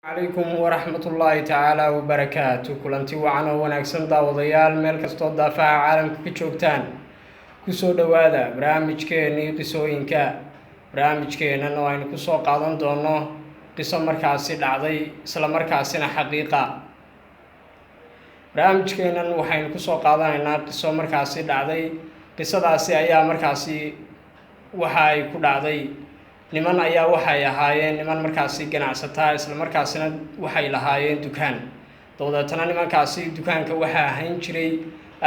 عليكم ورحمة الله تعالى وبركاته كلنتي وعنا ونكسن داوديال ميل كستو دافع عالم كجوجتان كسو دوادا برامجكeenii qisooyinka barnaamijkeenan oo aynu ku soo qaadan doono qiso markaasi dhacday isla markaasina xaqiiqa barnaamijkeenan waxaynu ku soo qaadanaynaa qiso markaasi dhacday qisadaasi ayaa markaasi waxa ay ku dhacday niman ayaa waxay ahaayeen niman markaasi ganacsataa isla markaasina waxay lahaayeen dukaan dawladana nimankaasi dukaanka waxa ahayn jiray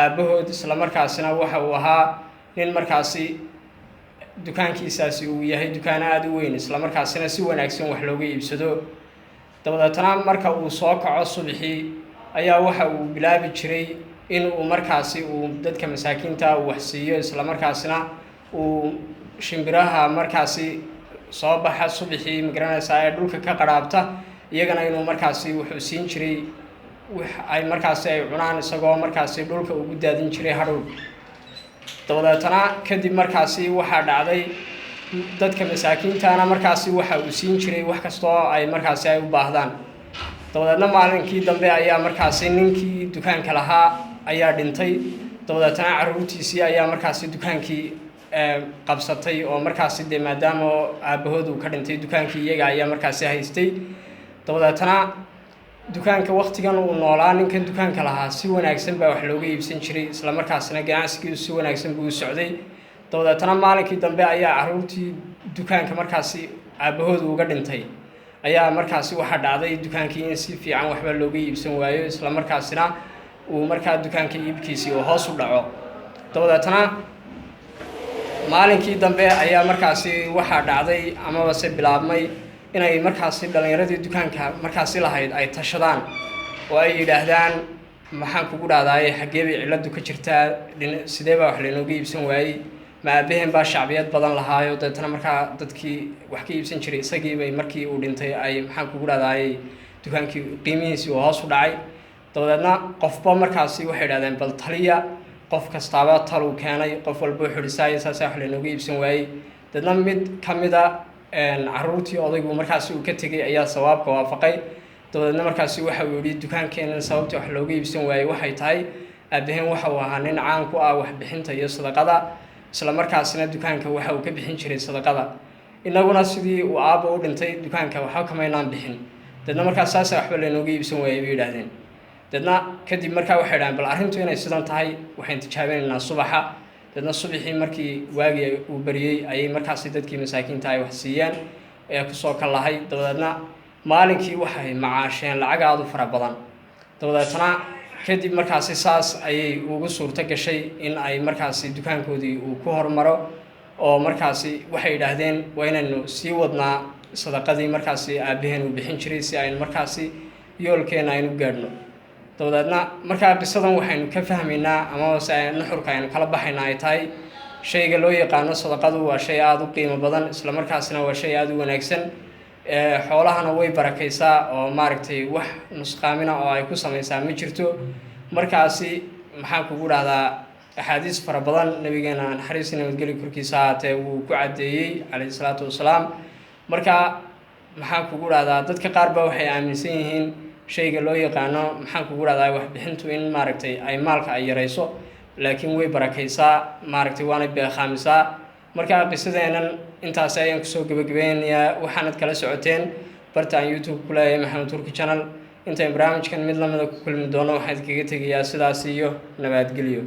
aabahood isla markaasina waxa uu ahaa nin markaasi dukaankiisaasi uu yahay dukaan aad u weyn isla markaasina si wanaagsan wax looga iibsado dawladana marka uu soo kaco subaxii ayaa waxa uu bilaabi jiray in uu markaasi uu dadka masaakiinta wax siiyo isla markaasina uu shimbiraha markaasi soo baxa subaxii magaranaysa ay dhulka ka qaraabta iyagana inuu markaasi wuxuu siin jiray ay markaasi ay cunaan isagoo markaasi dhulka ugu daadin jiray hadhow dawladana kadib markaasi waxa dhacday dadka masaakiintaana markaasi waxa uu siin jiray wax kasto ay markaasi ay u baahdaan dawladna maalinkii dambe ayaa markaasi ninkii dukaanka lahaa ayaa dhintay dawladana caruurtiisii ayaa markaasi dukaankii qabsatay oo markaasi maadaama aabahoodu ka dhintay dukaankii iyaga ayaa markaasi haystay dawladana dukaanka waqtigan uu noolaa ninkan dukaanka lahaa si wanaagsan baa wax looga iibsan jiray isla markaasina ganacsigiisu si wanaagsan buu u socday dawladana maalinkii dambe ayaa caruurtii dukaanka markaasi aabahoodu uga dhintay ayaa markaasi waxa dhacday dukaankii in si fiican waxba looga iibsan waayo isla markaasina uu markaa dukaanka iibkiisii oo hoos u dhaco dawladana maalinkii dambe ayaa markaasi waxa dhacday ama se bilaabmay inay markaasi dhalinyaradii dukaanka markaasi lahayd ay tashadaan oo ay yiraahdaan maxaan kugu dhaadayay xageey ciladu ka jirtaa sidee baa wax leenooga iibsan waayay ma aabaheen baa shacbiyad badan lahaayo dadana markaa dadkii wax ka iibsan jiray isagii bay markii uu dhintay ay maxaan kugu dhaadayay dukaankii qiimihiisii oo hoos u dhacay dawladna qofba markaasi waxay yiraahdeen bal taliya qof kastaaba tal uu keenay qof walba wuxuu dhisay saas wax leenooga iibsan waayay dadna mid kamida caruurtii odaygu markaasi uu ka tagay ayaa sawaabka waafaqay dawladna markaasi waxa uu yiri dukaankeena sababta wax looga iibsan waayay waxay tahay aabaheen waxa uu ahaa nin caan ku ah wax bixinta iyo sadaqada isla markaasina dukaanka waxa uu ka bixin jiray sadaqada inaguna sidii uu aabo u dhintay dukaanka waxa kamaynaan bixin dadna markaas saas waxba leenooga iibsan waayay bay yiraahdeen dadna kadib markaa waxay dhahan bal arrintu inay sidan tahay waxaan tijaabineynaa subaxa dadna subaxii markii waagi uu bariyay ayay markaasi dadkii masaakiinta ay wax siiyeen ee ku soo kalahay dawladna maalinkii waxay macaasheen lacag aad u fara badan dawladna kadib markaasi saas ayay ugu suurto gashay in ay markaasi dukaankoodii uu ku hormaro oo markaasi waxay yiraahdeen waa inaynu sii wadnaa sadaqadii markaasi aabaheen uu bixin jiray si aynu markaasi yoolkeena aynu gaadhno dawladna markaa qisadan waxaynu ka fahmaynaa ama nuxurka aynu kala baxaynaa ay tahay shayga loo yaqaano sadaqadu waa shay aad u qiimo badan isla markaasina waa shay aad u wanaagsan xoolahana way barakaysaa oo maaragtay wax nusqaamina oo ay ku samaysaa ma jirto markaasi maxaan kugu dhahdaa axaadiis fara badan nabigeena naxariis nabadgelyo korkiisa ahaatee wuu ku caddeeyey calayhi salaatu wasalaam marka maxaan kugu dhahdaa dadka qaar baa waxay aaminsan yihiin shayga loo yaqaano maxaan kugu dhahdaa wax bixintu in maaragtay ay maalka ay yarayso laakiin way barakaysaa maaragtay waana beeqaamisaa markaa qisadeenan intaas ayaan kusoo gabagabeynayaa waxaanad kala socoteen bartaan youtube ku leeyahay maxamed turki channel intaan barnaamijkan mid lamida ku kulmi doono waxaan kaga tegayaa sidaas iyo nabadgelyo